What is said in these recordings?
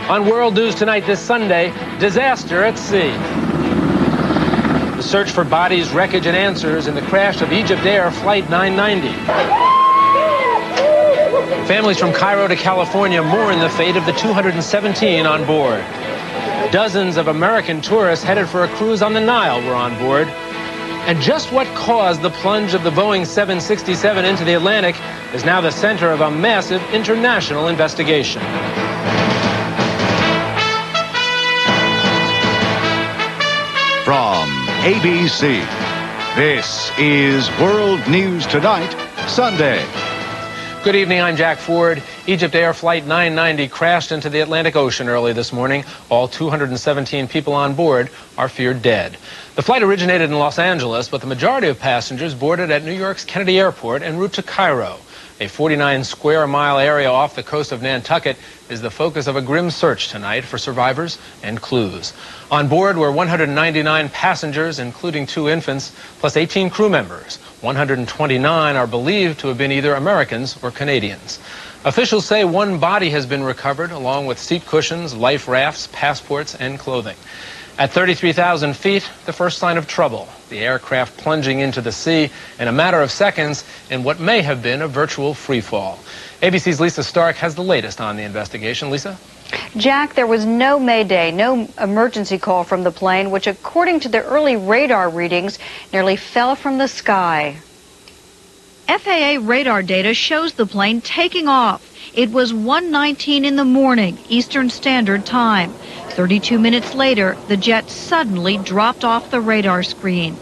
On World News Tonight this Sunday, disaster at sea. The search for bodies, wreckage, and answers in the crash of EgyptAir Flight 990. Families from Cairo to California mourn the fate of the 217 on board. Dozens of American tourists headed for a cruise on the Nile were on board. And just what caused the plunge of the Boeing 767 into the Atlantic is now the center of a massive international investigation. From ABC, this is World News Tonight, Sunday. Good evening, I'm Jack Ford. EgyptAir Flight 990 crashed into the Atlantic Ocean early this morning. All 217 people on board are feared dead. The flight originated in Los Angeles, but the majority of passengers boarded at New York's Kennedy Airport en route to Cairo. A 49-square-mile area off the coast of Nantucket is the focus of a grim search tonight for survivors and clues. On board were 199 passengers, including 2 infants, plus 18 crew members. 129 are believed to have been either Americans or Canadians. Officials say 1 body has been recovered, along with seat cushions, life rafts, passports, and clothing. At 33,000 feet, the first sign of trouble, the aircraft plunging into the sea in a matter of seconds in what may have been a virtual free fall. ABC's Lisa Stark has the latest on the investigation. Lisa? Jack, there was no mayday, no emergency call from the plane, which, according to the early radar readings, nearly fell from the sky. FAA radar data shows the plane taking off. It was 1:19 in the morning, Eastern Standard Time. 32 minutes later, the jet suddenly dropped off the radar screen.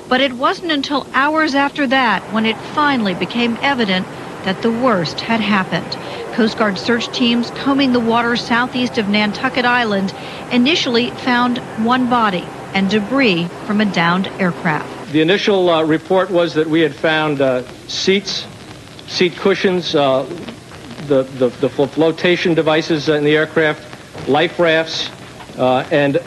But it wasn't until hours after that when it finally became evident that the worst had happened. Coast Guard search teams combing the waters southeast of Nantucket Island initially found 1 body and debris from a downed aircraft. The initial report was that we had found seats, seat cushions, the flotation devices in the aircraft, life rafts, and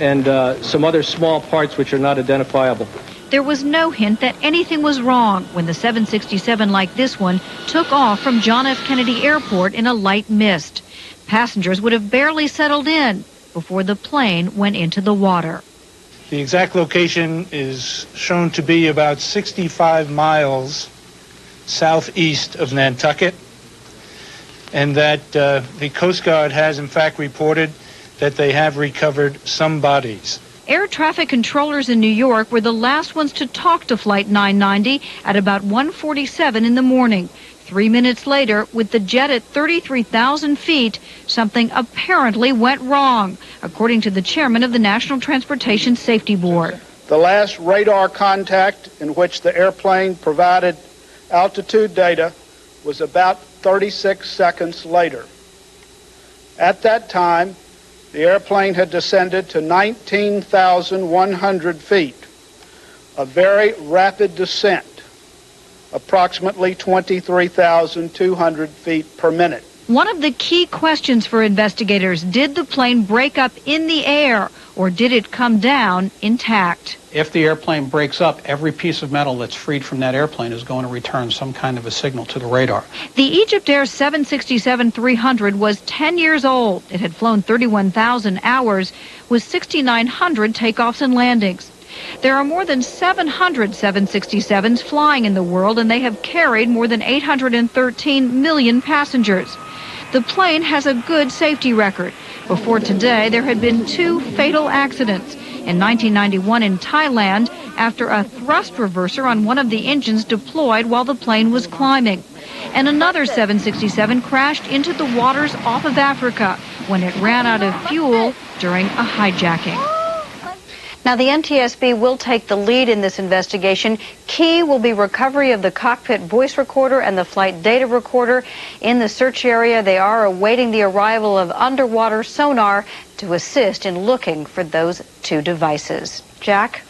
some other small parts which are not identifiable. There was no hint that anything was wrong when the 767 like this one took off from John F. Kennedy Airport in a light mist. Passengers would have barely settled in before the plane went into the water. The exact location is shown to be about 65 miles southeast of Nantucket, and that the Coast Guard has in fact reported that they have recovered some bodies. Air traffic controllers in New York were the last ones to talk to Flight 990 at about 1:47 in the morning. 3 minutes later, with the jet at 33,000 feet, something apparently went wrong, according to the chairman of the National Transportation Safety Board. The last radar contact in which the airplane provided altitude data was about 36 seconds later. At that time, the airplane had descended to 19,100 feet, a very rapid descent, approximately 23,200 feet per minute. One of the key questions for investigators, did the plane break up in the air or did it come down intact? If the airplane breaks up, every piece of metal that's freed from that airplane is going to return some kind of a signal to the radar. The EgyptAir 767-300 was 10 years old. It had flown 31,000 hours with 6,900 takeoffs and landings. There are more than 700 767s flying in the world, and they have carried more than 813 million passengers. The plane has a good safety record. Before today, there had been 2 fatal accidents. In 1991 in Thailand, after a thrust reverser on one of the engines deployed while the plane was climbing. And another 767 crashed into the waters off of Africa when it ran out of fuel during a hijacking. Now, the NTSB will take the lead in this investigation. Key will be recovery of the cockpit voice recorder and the flight data recorder. In the search area, they are awaiting the arrival of underwater sonar to assist in looking for those 2 devices. Jack?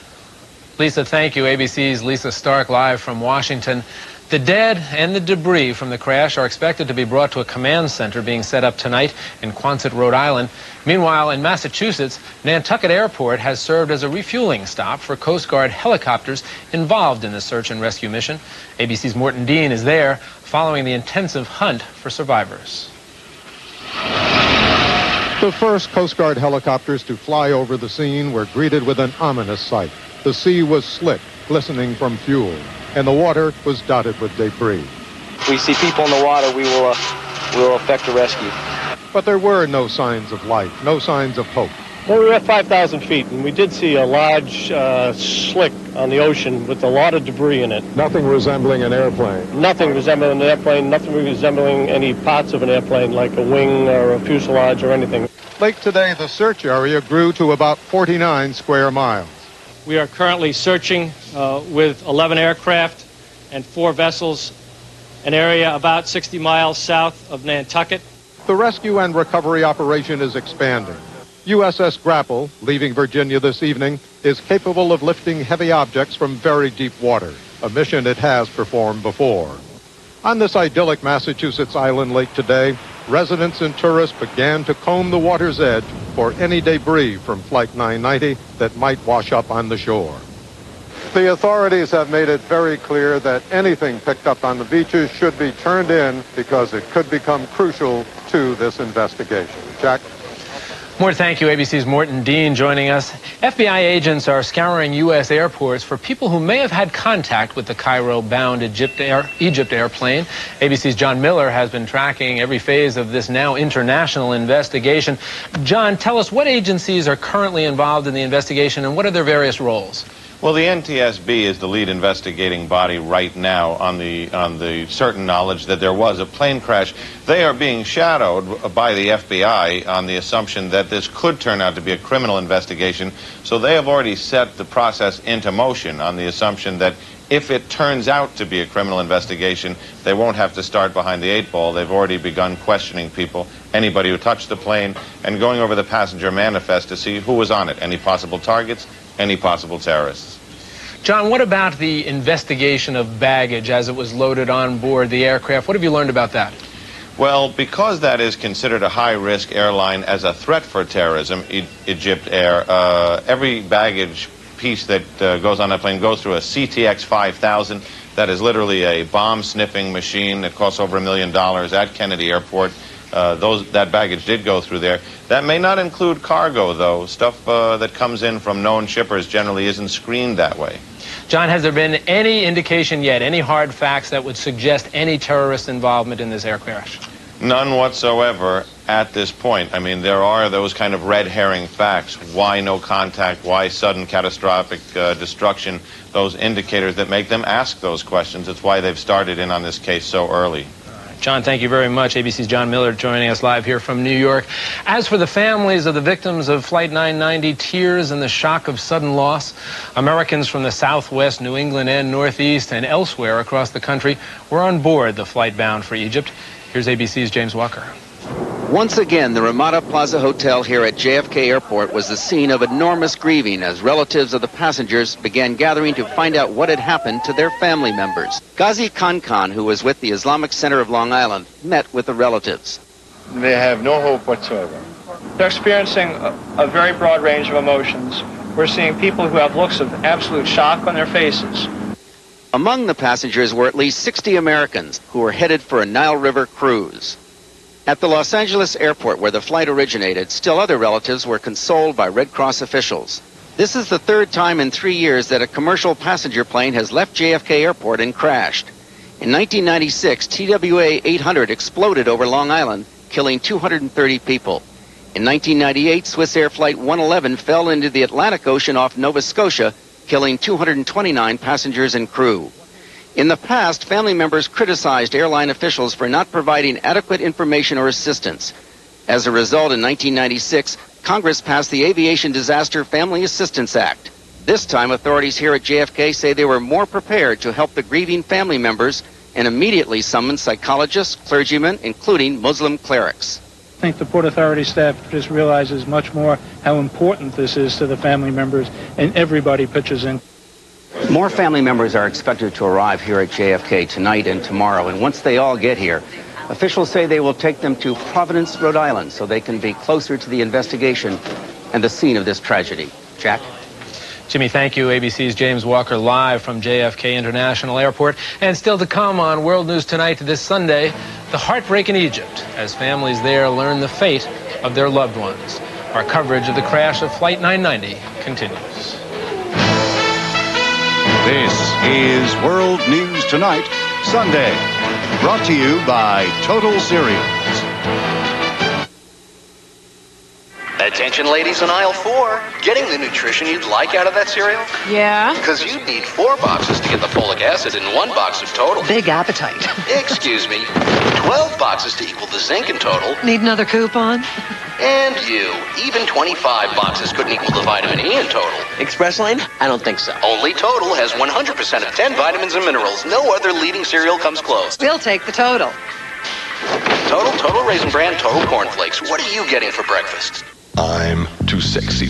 Lisa, thank you. ABC's Lisa Stark live from Washington. The dead and the debris from the crash are expected to be brought to a command center being set up tonight in Quonset, Rhode Island. Meanwhile, in Massachusetts, Nantucket Airport has served as a refueling stop for Coast Guard helicopters involved in the search and rescue mission. ABC's Morton Dean is there following the intensive hunt for survivors. The first Coast Guard helicopters to fly over the scene were greeted with an ominous sight. The sea was slick, glistening from fuel, and the water was dotted with debris. We see people in the water, we will effect a rescue. But there were no signs of life, no signs of hope. Well, we were at 5,000 feet, and we did see a large slick on the ocean with a lot of debris in it. Nothing resembling an airplane. Nothing resembling an airplane, nothing resembling any parts of an airplane, like a wing or a fuselage or anything. Late today, the search area grew to about 49 square miles. We are currently searching with 11 aircraft and 4 vessels, an area about 60 miles south of Nantucket. The rescue and recovery operation is expanding. USS Grapple, leaving Virginia this evening, is capable of lifting heavy objects from very deep water, a mission it has performed before. On this idyllic Massachusetts island late today, residents and tourists began to comb the water's edge for any debris from Flight 990 that might wash up on the shore. The authorities have made it very clear that anything picked up on the beaches should be turned in because it could become crucial to this investigation. Jack? More thank you. ABC's Morton Dean joining us. FBI agents are scouring U.S. airports for people who may have had contact with the Cairo-bound Egypt airplane. ABC's John Miller has been tracking every phase of this now international investigation. John, tell us what agencies are currently involved in the investigation and what are their various roles? Well, the NTSB is the lead investigating body right now on the certain knowledge that there was a plane crash. They are being shadowed by the FBI on the assumption that this could turn out to be a criminal investigation. So they have already set the process into motion on the assumption that if it turns out to be a criminal investigation, they won't have to start behind the 8 ball. They've already begun questioning people, anybody who touched the plane, and going over the passenger manifest to see who was on it, any possible targets, any possible terrorists. John, what about the investigation of baggage as it was loaded on board the aircraft? What have you learned about that? Well, because that is considered a high-risk airline as a threat for terrorism, Egypt Air, every baggage piece that goes on that plane goes through a CTX 5000. That is literally a bomb-sniffing machine that costs over $1 million at Kennedy Airport. That baggage did go through there. That may not include cargo, though. Stuff that comes in from known shippers generally isn't screened that way. John, has there been any indication yet, any hard facts that would suggest any terrorist involvement in this air crash? None whatsoever at this point. I mean, there are those kind of red herring facts. Why no contact? Why sudden catastrophic destruction? Those indicators that make them ask those questions. It's why they've started in on this case so early. John, thank you very much. ABC's John Miller joining us live here from New York. As for the families of the victims of Flight 990, tears and the shock of sudden loss, Americans from the Southwest, New England, and Northeast, and elsewhere across the country were on board the flight bound for Egypt. Here's ABC's James Walker. Once again, the Ramada Plaza Hotel here at JFK Airport was the scene of enormous grieving as relatives of the passengers began gathering to find out what had happened to their family members. Ghazi Khan, who was with the Islamic Center of Long Island, met with the relatives. They have no hope whatsoever. They're experiencing a very broad range of emotions. We're seeing people who have looks of absolute shock on their faces. Among the passengers were at least 60 Americans who were headed for a Nile River cruise. At the Los Angeles airport where the flight originated, still other relatives were consoled by Red Cross officials. This is the third time in 3 years that a commercial passenger plane has left JFK Airport and crashed. In 1996, TWA 800 exploded over Long Island, killing 230 people. In 1998, Swiss Air Flight 111 fell into the Atlantic Ocean off Nova Scotia, killing 229 passengers and crew. In the past, family members criticized airline officials for not providing adequate information or assistance. As a result, in 1996, Congress passed the Aviation Disaster Family Assistance Act. This time, authorities here at JFK say they were more prepared to help the grieving family members and immediately summoned psychologists, clergymen, including Muslim clerics. I think the Port Authority staff just realizes much more how important this is to the family members, and everybody pitches in. More family members are expected to arrive here at JFK tonight and tomorrow, and once they all get here, officials say they will take them to Providence, Rhode Island, so they can be closer to the investigation and the scene of this tragedy. Jack? Jimmy, thank you. ABC's James Walker live from JFK International Airport. And still to come on World News Tonight this Sunday, the heartbreak in Egypt as families there learn the fate of their loved ones. Our coverage of the crash of Flight 990 continues. This is World News Tonight, Sunday. Brought to you by Total Cereals. Attention ladies in aisle 4. Getting the nutrition you'd like out of that cereal? Yeah? Because you'd need 4 boxes to get the folic acid in 1 box of Total. Big appetite. Excuse me. 12 boxes to equal the zinc in Total. Need another coupon? And you. Even 25 boxes couldn't equal the vitamin E in Total. Express Lane? I don't think so. Only Total has 100% of 10 vitamins and minerals. No other leading cereal comes close. We'll take the Total. Total Raisin Bran, Total Cornflakes. What are you getting for breakfast? I'm too sexy.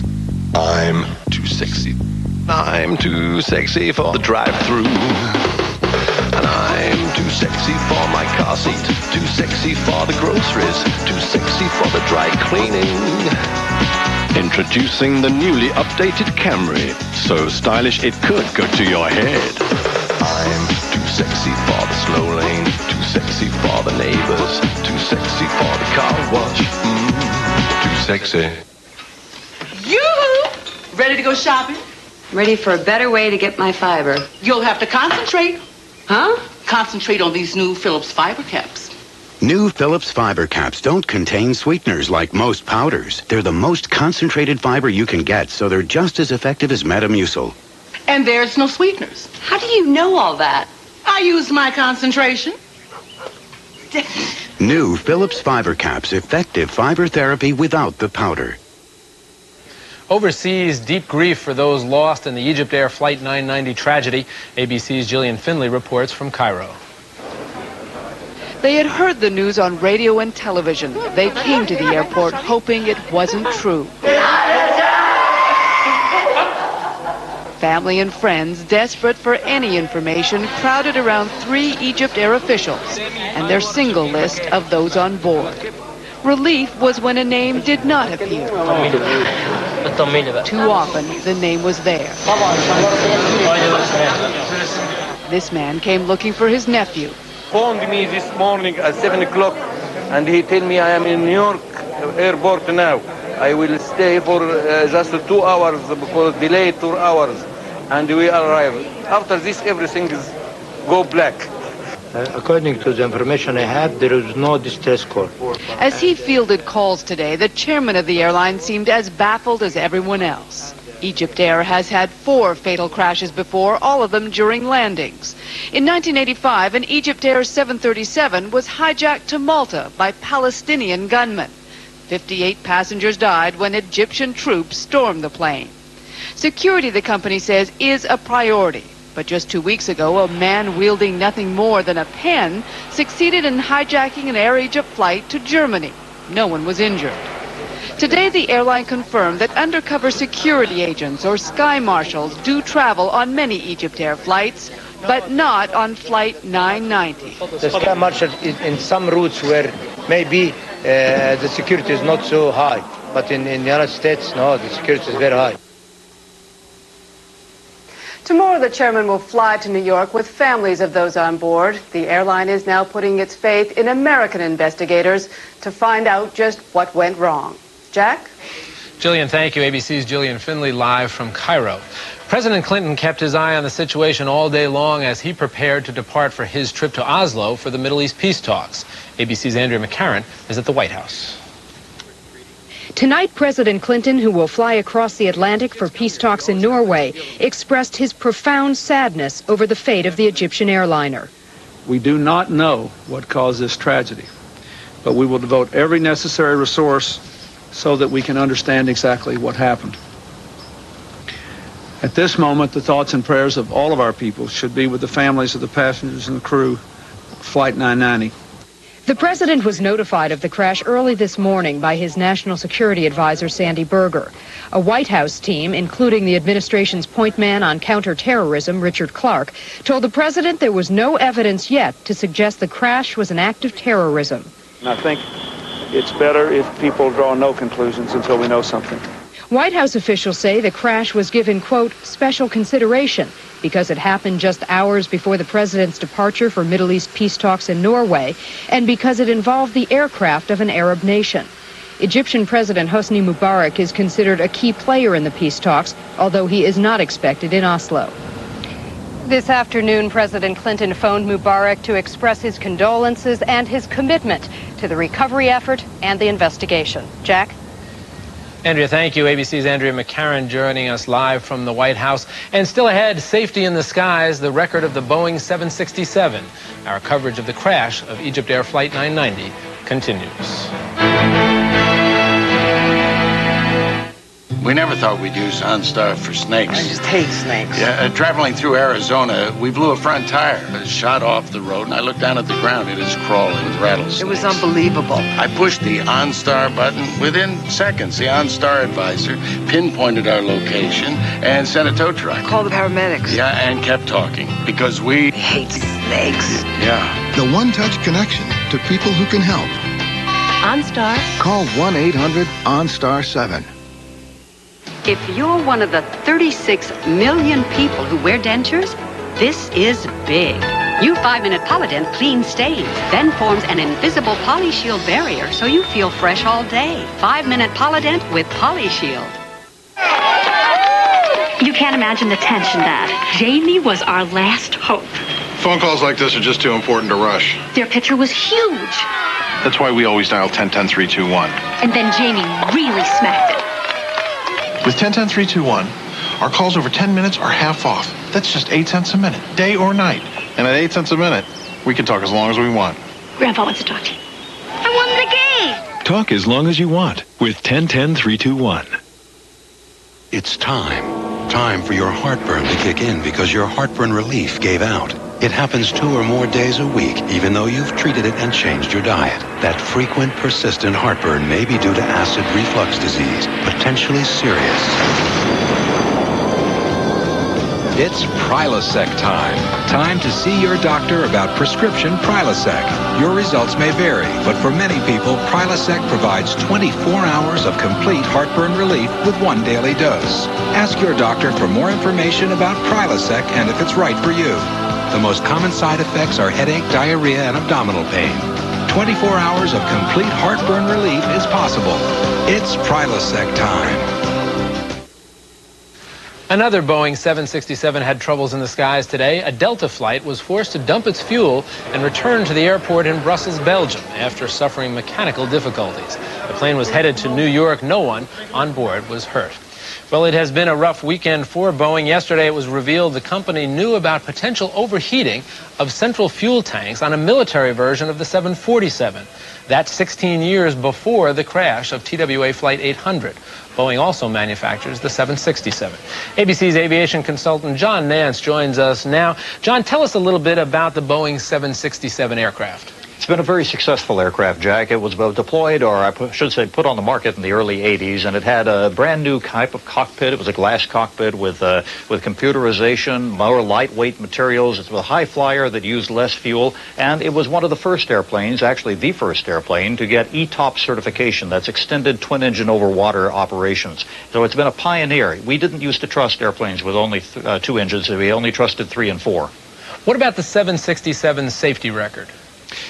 I'm too sexy. I'm too sexy for the drive-thru. And I'm too sexy for my car seat. Too sexy for the groceries. Too sexy for the dry cleaning. Introducing the newly updated Camry. So stylish it could go to your head. I'm too sexy for the slow lane. Too sexy for the neighbors. Too sexy for the car wash. Too sexy. Yoo-hoo! Ready to go shopping? Ready for a better way to get my fiber. You'll have to concentrate. Huh? Concentrate on these new Phillips fiber caps. New Phillips fiber caps don't contain sweeteners like most powders. They're the most concentrated fiber you can get, so they're just as effective as Metamucil. And there's no sweeteners. How do you know all that? I use my concentration. New Phillips fiber caps, effective fiber therapy without the powder. Overseas, deep grief for those lost in the Egypt Air Flight 990 tragedy. ABC's Gillian Finley reports from Cairo. They had heard the news on radio and television. They came to the airport hoping it wasn't true. Family and friends, desperate for any information, crowded around 3 Egypt Air officials and their single list of those on board. Relief was when a name did not appear. Too often, the name was there. This man came looking for his nephew. Phoned me this morning at 7 o'clock, and he told me I am in New York airport now. I will stay for just 2 hours because delayed 2 hours, and we arrive. After this, everything is go black. According to the information I had, there is no distress call. As he fielded calls today, the chairman of the airline seemed as baffled as everyone else. Egypt Air has had 4 fatal crashes before, all of them during landings. In 1985, an Egypt Air 737 was hijacked to Malta by Palestinian gunmen. 58 passengers died when Egyptian troops stormed the plane. Security, the company says, is a priority. But just 2 weeks ago, a man wielding nothing more than a pen succeeded in hijacking an Air Egypt flight to Germany. No one was injured. Today, the airline confirmed that undercover security agents or sky marshals do travel on many Egypt Air flights, but not on Flight 990. The sky marshal is in some routes where maybe the security is not so high. But in the United States, no, the security is very high. Tomorrow, the chairman will fly to New York with families of those on board. The airline is now putting its faith in American investigators to find out just what went wrong. Jack? Gillian, thank you. ABC's Gillian Finley live from Cairo. President Clinton kept his eye on the situation all day long as he prepared to depart for his trip to Oslo for the Middle East peace talks. ABC's Andrea McCarran is at the White House. Tonight, President Clinton, who will fly across the Atlantic for peace talks in Norway, expressed his profound sadness over the fate of the Egyptian airliner. We do not know what caused this tragedy, but we will devote every necessary resource so that we can understand exactly what happened. At this moment, the thoughts and prayers of all of our people should be with the families of the passengers and the crew of Flight 990. The president was notified of the crash early this morning by his national security advisor, Sandy Berger. A White House team, including the administration's point man on counterterrorism, Richard Clark, told the president there was no evidence yet to suggest the crash was an act of terrorism. I think it's better if people draw no conclusions until we know something. White House officials say the crash was given, quote, special consideration because it happened just hours before the president's departure for Middle East peace talks in Norway and because it involved the aircraft of an Arab nation. Egyptian President Hosni Mubarak is considered a key player in the peace talks, although he is not expected in Oslo. This afternoon, President Clinton phoned Mubarak to express his condolences and his commitment to the recovery effort and the investigation. Jack? Andrea, thank you. ABC's Andrea McCarran joining us live from the White House. And still ahead, safety in the skies, the record of the Boeing 767. Our coverage of the crash of Egypt Air Flight 990 continues. We never thought we'd use OnStar for snakes. I just hate snakes. Yeah, traveling through Arizona, we blew a front tire. It shot off the road, and I looked down at the ground. It is crawling with rattlesnakes. It was unbelievable. I pushed the OnStar button. Within seconds, the OnStar advisor pinpointed our location and sent a tow truck. Call the paramedics. Yeah, and kept talking, because we hate snakes. Yeah. The one-touch connection to people who can help. OnStar. Call 1-800-OnStar-7. If you're one of the 36 million people who wear dentures, this is big. New 5-Minute Polydent cleans stains, then forms an invisible PolyShield barrier so you feel fresh all day. 5-Minute Polydent with PolyShield. You can't imagine the tension, Dad. Jamie was our last hope. Phone calls like this are just too important to rush. Their picture was huge. That's why we always dial 10-10-321. And then Jamie really smacked it. With 10-10-321, our calls over 10 minutes are half off. That's just 8 cents a minute, day or night. And at 8 cents a minute, we can talk as long as we want. Grandpa wants to talk to you. I won the game! Talk as long as you want with 10-10-321. It's time. Time for your heartburn to kick in because your heartburn relief gave out. It happens 2 or more days a week, even though you've treated it and changed your diet. That frequent, persistent heartburn may be due to acid reflux disease, potentially serious. It's Prilosec time. Time to see your doctor about prescription Prilosec. Your results may vary, but for many people, Prilosec provides 24 hours of complete heartburn relief with 1 daily dose. Ask your doctor for more information about Prilosec and if it's right for you. The most common side effects are headache, diarrhea, and abdominal pain. 24 hours of complete heartburn relief is possible. It's Prilosec time. Another Boeing 767 had troubles in the skies today. A Delta flight was forced to dump its fuel and return to the airport in Brussels, Belgium, after suffering mechanical difficulties. The plane was headed to New York. No one on board was hurt. Well, it has been a rough weekend for Boeing. Yesterday, it was revealed the company knew about potential overheating of central fuel tanks on a military version of the 747. That's 16 years before the crash of TWA Flight 800. Boeing also manufactures the 767. ABC's aviation consultant John Nance joins us now. John, tell us a little bit about the Boeing 767 aircraft. It's been a very successful aircraft, Jack. It was deployed, or I should say put on the market in the early 80s, and it had a brand new type of cockpit. It was a glass cockpit with computerization, more lightweight materials. It was a high flyer that used less fuel, and it was one of the first airplanes, actually the first airplane, to get ETOP certification. That's extended twin-engine over-water operations. So it's been a pioneer. We didn't used to trust airplanes with only 2 engines. We only trusted 3 and 4. What about the 767 safety record?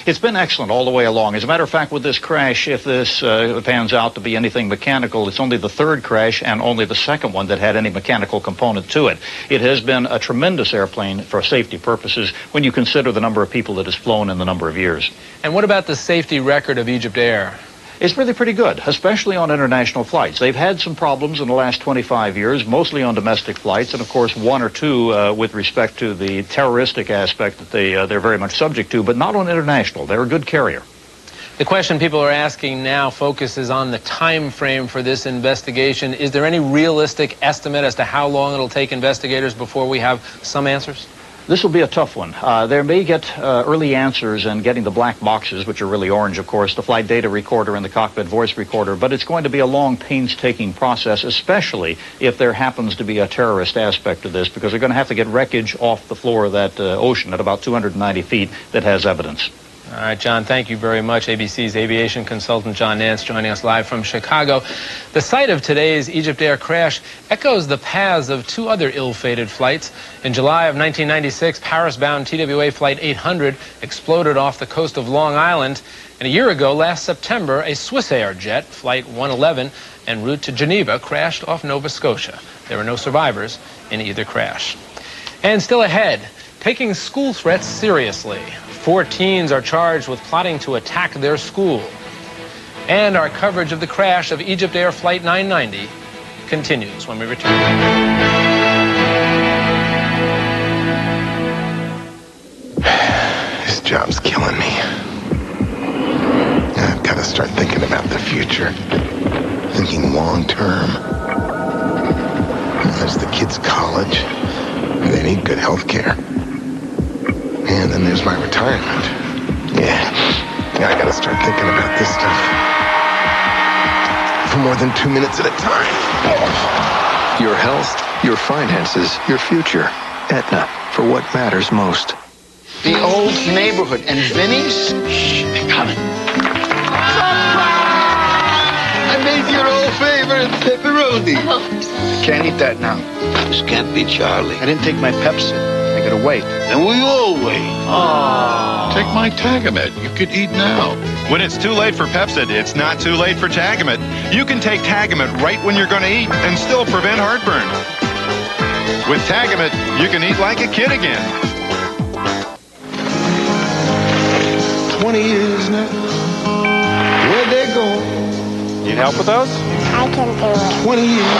It's been excellent all the way along. As a matter of fact, with this crash, if this pans out to be anything mechanical, it's only the 3rd crash and only the 2nd one that had any mechanical component to it. It has been a tremendous airplane for safety purposes when you consider the number of people that has flown in the number of years. And what about the safety record of Egypt Air? It's really pretty good, especially on international flights. They've had some problems in the last 25 years, mostly on domestic flights, and of course 1 or 2 with respect to the terroristic aspect that they're very much subject to, but not on international. They're a good carrier. The question people are asking now focuses on the time frame for this investigation. Is there any realistic estimate as to how long it'll take investigators before we have some answers? This will be a tough one. They may get early answers in getting the black boxes, which are really orange, of course, the flight data recorder and the cockpit voice recorder, but it's going to be a long, painstaking process, especially if there happens to be a terrorist aspect to this, because they're going to have to get wreckage off the floor of that ocean at about 290 feet that has evidence. All right, John, thank you very much. ABC's aviation consultant John Nance joining us live from Chicago. The site of today's Egypt Air crash echoes the paths of 2 other ill-fated flights. In July of 1996, Paris-bound TWA Flight 800 exploded off the coast of Long Island. And a year ago, last September, a Swissair jet, Flight 111, en route to Geneva, crashed off Nova Scotia. There were no survivors in either crash. And still ahead, taking school threats seriously. 4 teens are charged with plotting to attack their school. And our coverage of the crash of Egypt Air Flight 990 continues when we return. This job's killing me. I've got to start thinking about the future. Thinking long term. There's the kids' college. They need good health care. And then there's my retirement. Yeah, I got to start thinking about this stuff for more than 2 minutes at a time. Your health, your finances, your future. Aetna, for what matters most. The old neighborhood. And Vinny's? Shh, they're coming. I made your old favorite pepperoni. Can't eat that now. This can't be Charlie. I didn't take my Pepsi. I gotta wait. And we all wait. Take my Tagamet. You could eat now. When it's too late for Pepsid, it's not too late for Tagamet. You can take Tagamet right when you're going to eat and still prevent heartburn. With Tagamet, you can eat like a kid again. 20 years now. Where'd they go? Need help with those? I can do it. 20 years.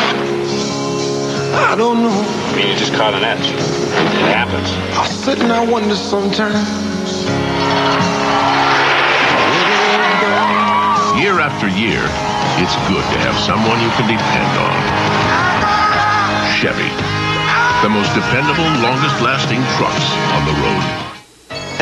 I don't know. I mean, you just caught an etch. It happens. I sit and I wonder sometimes. Year after year, it's good to have someone you can depend on. Chevy, the most dependable, longest-lasting trucks on the road.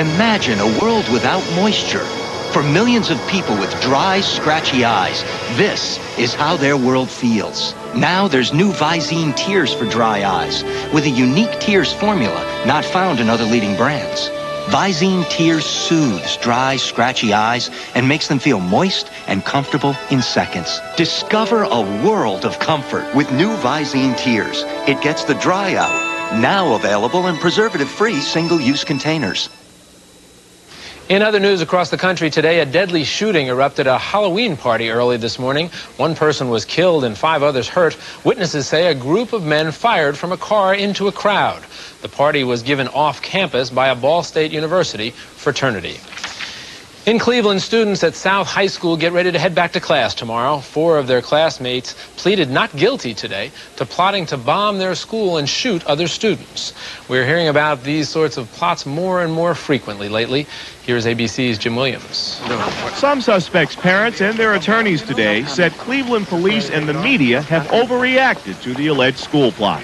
Imagine a world without moisture. For millions of people with dry, scratchy eyes, this is how their world feels. Now there's new Visine Tears for dry eyes, with a unique tears formula not found in other leading brands. Visine Tears soothes dry, scratchy eyes and makes them feel moist and comfortable in seconds. Discover a world of comfort with new Visine Tears. It gets the dry out. Now available in preservative-free single-use containers. In other news across the country today, a deadly shooting erupted at a Halloween party early this morning. 1 person was killed and 5 others hurt. Witnesses say a group of men fired from a car into a crowd. The party was given off campus by a Ball State University fraternity. In Cleveland, students at South High School get ready to head back to class tomorrow. 4 of their classmates pleaded not guilty today to plotting to bomb their school and shoot other students. We're hearing about these sorts of plots more and more frequently lately. Here's ABC's Jim Williams. Some suspects' parents and their attorneys today said Cleveland police and the media have overreacted to the alleged school plot.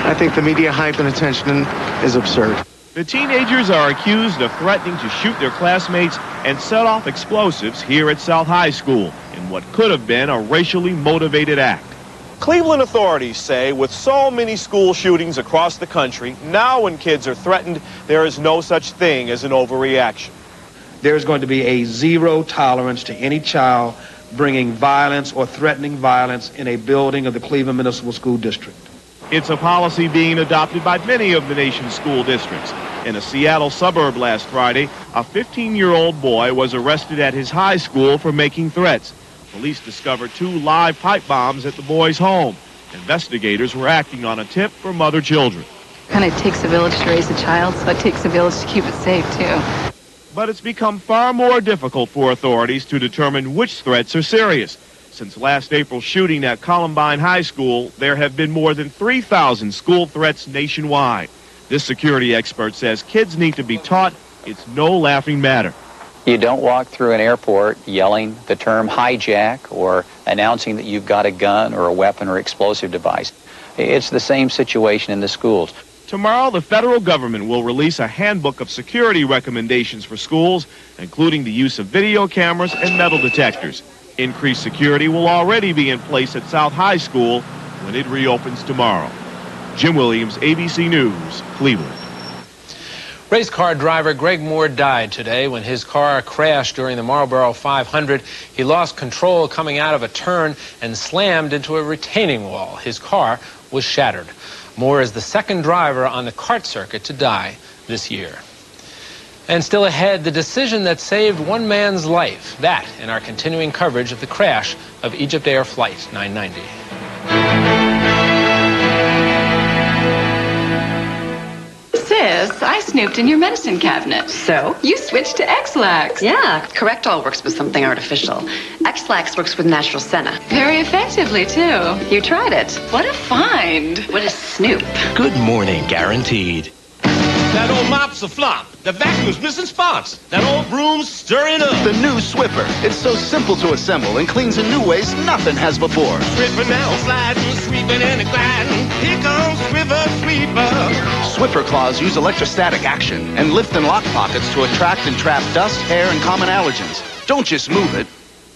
I think the media hype and attention is absurd. The teenagers are accused of threatening to shoot their classmates and set off explosives here at South High School in what could have been a racially motivated act. Cleveland authorities say with so many school shootings across the country, now when kids are threatened, there is no such thing as an overreaction. There's going to be a zero tolerance to any child bringing violence or threatening violence in a building of the Cleveland Municipal School District. It's a policy being adopted by many of the nation's school districts. In a Seattle suburb last Friday, a 15-year-old boy was arrested at his high school for making threats. Police discovered 2 live pipe bombs at the boy's home. Investigators were acting on a tip from other children. Kind of takes a village to raise a child, so it takes a village to keep it safe, too. But it's become far more difficult for authorities to determine which threats are serious. Since last April's shooting at Columbine High School, there have been more than 3,000 school threats nationwide. This security expert says kids need to be taught it's no laughing matter. You don't walk through an airport yelling the term hijack or announcing that you've got a gun or a weapon or explosive device. It's the same situation in the schools. Tomorrow, the federal government will release a handbook of security recommendations for schools, including the use of video cameras and metal detectors. Increased security will already be in place at South High School when it reopens tomorrow. Jim Williams, ABC News, Cleveland. Race car driver Greg Moore died today when his car crashed during the Marlboro 500. He lost control coming out of a turn and slammed into a retaining wall. His car was shattered. Moore is the 2nd driver on the kart circuit to die this year. And still ahead, the decision that saved one man's life. That in our continuing coverage of the crash of Egypt Air Flight 990. Sis, I snooped in your medicine cabinet. So? You switched to X-Lax. Yeah, Correctol works with something artificial. X-Lax works with natural senna. Very effectively, too. You tried it. What a find. What a snoop. Good morning, guaranteed. That old mop's a flop. The vacuum's missing spots. That old broom's stirring up. The new Swiffer. It's so simple to assemble and cleans in new ways nothing has before. Swiffer now sliding, sweeping and gliding. Here comes Swiffer Sweeper. Swiffer claws use electrostatic action and lift and lock pockets to attract and trap dust, hair, and common allergens. Don't just move it.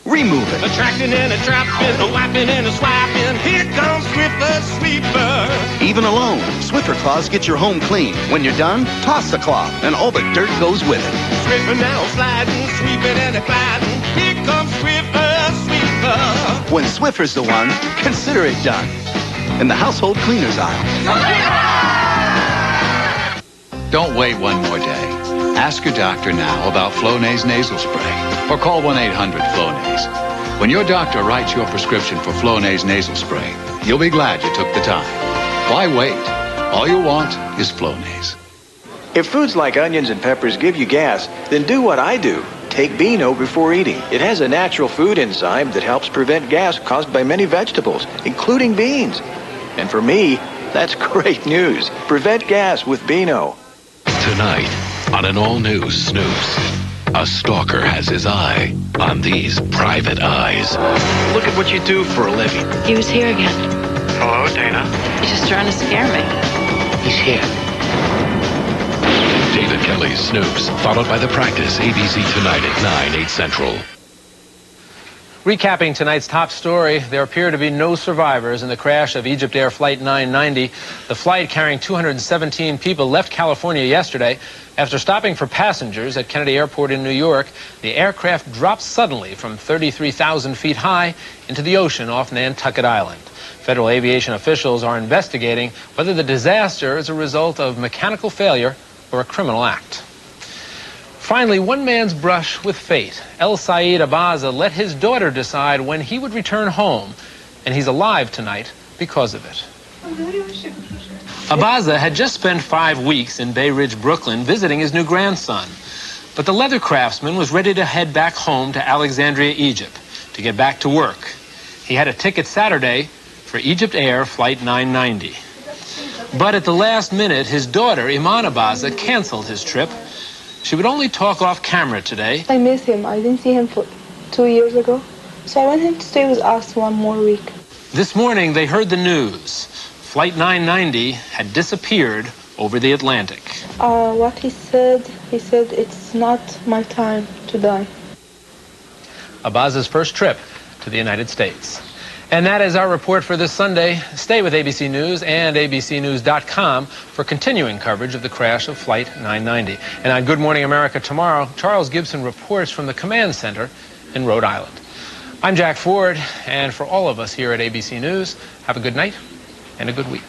Remove it. Attracting and attracting, a wiping and a swiping. Here comes Swiffer Sweeper. Even alone, Swiffer claws get your home clean. When you're done, toss the cloth, and all the dirt goes with it. Swiffer now sliding, sweeping and gliding. Here comes Swiffer Sweeper. When Swiffer's the one, consider it done. In the household cleaners aisle. Don't wait one more day. Ask your doctor now about Flonase nasal spray or call 1-800-FLONASE. When your doctor writes your prescription for Flonase nasal spray, you'll be glad you took the time. Why wait? All you want is Flonase. If foods like onions and peppers give you gas, then do what I do. Take Beano before eating. It has a natural food enzyme that helps prevent gas caused by many vegetables, including beans. And for me, that's great news. Prevent gas with Beano. Tonight, on an all-new Snoops, a stalker has his eye on these private eyes. Look at what you do for a living. He was here again. Hello, Dana. He's just trying to scare me. He's here. David Kelly's Snoops, followed by The Practice, ABC tonight at 9, 8 Central. Recapping tonight's top story, there appear to be no survivors in the crash of Egypt Air Flight 990. The flight carrying 217 people left California yesterday. After stopping for passengers at Kennedy Airport in New York, the aircraft dropped suddenly from 33,000 feet high into the ocean off Nantucket Island. Federal aviation officials are investigating whether the disaster is a result of mechanical failure or a criminal act. Finally, one man's brush with fate. El Said Abaza let his daughter decide when he would return home, and he's alive tonight because of it. Abaza had just spent 5 weeks in Bay Ridge, Brooklyn, visiting his new grandson. But the leather craftsman was ready to head back home to Alexandria, Egypt, to get back to work. He had a ticket Saturday for Egypt Air Flight 990. But at the last minute, his daughter, Iman Abaza, canceled his trip. She would only talk off camera today. I miss him. I didn't see him for 2 years ago. So I want him to stay with us 1 more week. This morning, they heard the news. Flight 990 had disappeared over the Atlantic. What he said it's not my time to die. Abaza's first trip to the United States. And that is our report for this Sunday. Stay with ABC News and abcnews.com for continuing coverage of the crash of Flight 990. And on Good Morning America tomorrow, Charles Gibson reports from the command center in Rhode Island. I'm Jack Ford, and for all of us here at ABC News, have a good night and a good week.